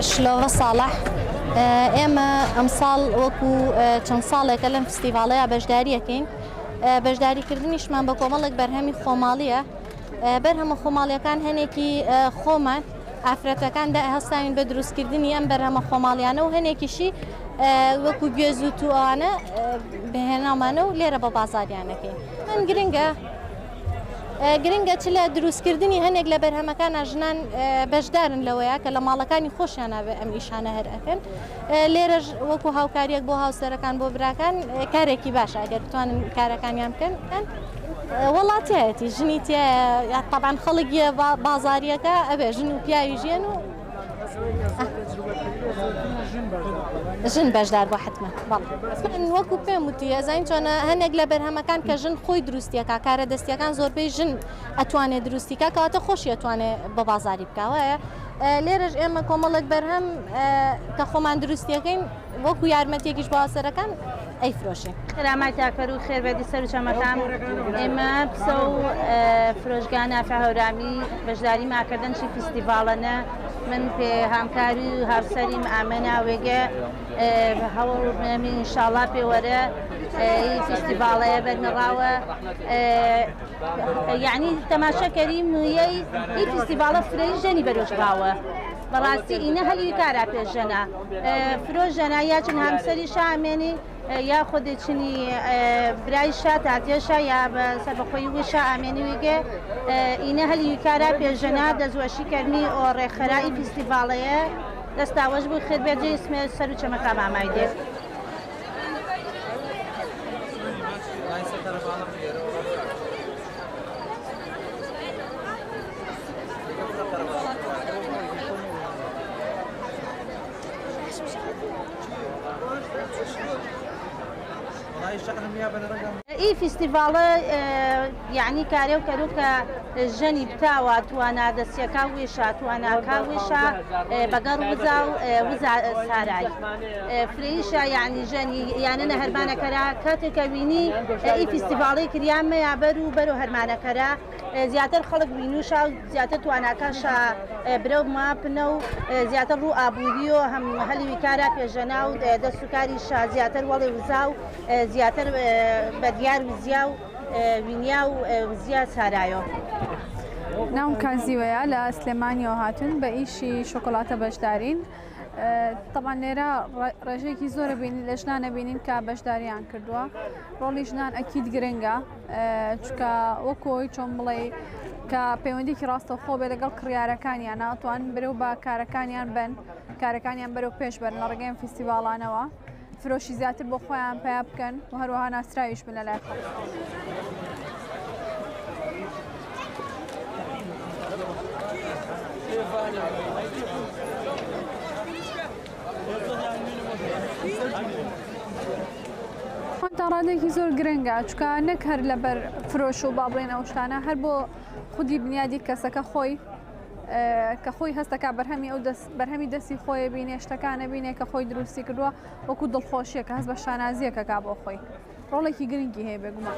شلۆڤە ساڵح ئێمە ئەمساڵ وەکو چەند ساڵێکە لەم فستیڤاڵەیە بەشداریەکەین. بەشداریکردنیشمان بە کۆمەڵێک بەرهەمی خۆماڵیە. بەرهەمە خۆماڵیەکان هەنێکی خۆمان ئافرەتەکاندا هەستاوین بە دروستکردنی ئەم بەرهەمە خۆماڵیانە و هەنێکیشی وەکو گوێز و توانە بهێنامانە و لێرە بە بازاریانەکەی. هەن گرنگە چ لە دروستکردنی هەنێک لە بەرهەمەکانە ژنان بەشدارن لەوەیە کە لە ماڵەکانی خۆشیانناوێ ئەم ئیشانە هەر ئەکەن. لێرەش وەکو هاوکاریەک بۆ هاوسەرەکان بۆ براکان کارێکی باشە ئەگەر بتوانن کارەکانیان بکەن. وڵاتیەتی ژنی تایە طبعاً خەڵکیە بازاریەکە ئەبێ ژن و پیاوی ژیان و ژن بەشدار بۆ حتممە من وەکو پێم وتی ئەزانین چۆنە هەنێک لە بەرهەمەکان کە ژن خۆی دروستیەکە کارە دەستیەکان زۆربەی ژن ئەتوانێت دروستیکە کەواتە خۆشی ئەتوانێت بە بازاری بکەوەیە. لێرەش ئێمە کۆمەڵێک بەرهەم کە خۆمان دروستیەکەین وەکو یارمەتێکیش بۆ هاوسەرەکان ئەیفرۆشین. خێرامای تاکەر و خێربەدی سەر و چەمەکان ئێمە پسە و فرۆژگا نافع هەورامی بەشداری ماکردن چی فستیڤاڵەنە من پێ هامکاری و هاوسەریم ئامەنا وێگە هەوڵمی ئینشاڵڵا پێوەرە فستیڤاڵەیە بەرنەڕاوە یعنی تەماشەکەری مویەی ئی فستیڤاڵە فرەی ژەنی بەرۆژراوە. بەڕاستی ئینە هەلی کارا پێشژەنە فرۆژ ژەنا یا چون هەمسەری شامێنی یا خودچنی برای شا تاتێشە یا بە سەربەخۆی وشە ئامێنی وێگە ئینە هەلی کارا پێشژەنا دەزوەشیکردنی ئۆ ڕێکخەرائی فستیڤاڵەیە دەستاوەش بوو خێربێت جێ سمێ سەر و چەمەکە مامای دێت. ئی فستیڤاڵە یعنی کارێ و کەروکە ژەنی بتاوە توانە دەستیەکە وێشە تواناکە وێشە بەگەڕ وزا و وزا سارای فرەیشە یعنی ژەنی یانە هەرمانەکەرا کاتێکە بینی ئی فستیڤاڵی کریانمە یا بەر و هەرمانەکەرا زیاتر خەڵک بینوشە و زیاتر تواناکەشە برە و ماپنە و زیاتر ڕوو ئابووری و هەم هەلی کارا پێژەنا و دەستوکاریشە زیاتر وەڵێ وزا و زیاتر بە دیار وزیا و وینیا و وزیا سارایۆ. ناوم کازیوەیە لە سلێمانیەوە هاتون بە ئیشی شۆکۆلاتە بەشدارین. طبعا لێرە ڕێژەیەکی زۆرە بینین لە ژنانە بینین کە بەشداریان کردووە. ڕۆڵی ژنان ئەکید گرنگە چکە وەکۆی چۆن بڵێ کە پەیوەندێکی ڕاستەوخۆ بێ لەگەڵ کڕیارەکانیان ناتوان بەرەو بە کارەکانیان بن کارەکانیان بەرەو پێش بەرن لە ڕێگەی فستیڤاڵانەوە فرۆشی زیاتر بۆ خۆیان پیا بکەن و هەروەها ناسراییش بن لە لای خەڵک. ڕادێکی زۆر گرنگە چکە نەک هەر لەبەر فرۆش و بابڵێن ئەو شتانە هەر بۆ خودی بنیادی کەسەکە خۆی کە خۆی هەستەکە بەرهەمی دەستی خۆی بینێ شتەکانە بینێ کە خۆی دروستی کردووە وەکو دڵخۆشیە کە هەست بە شانازیەکەکا بۆ خۆی ڕۆڵێکی گرنگی هەیە بێگومان.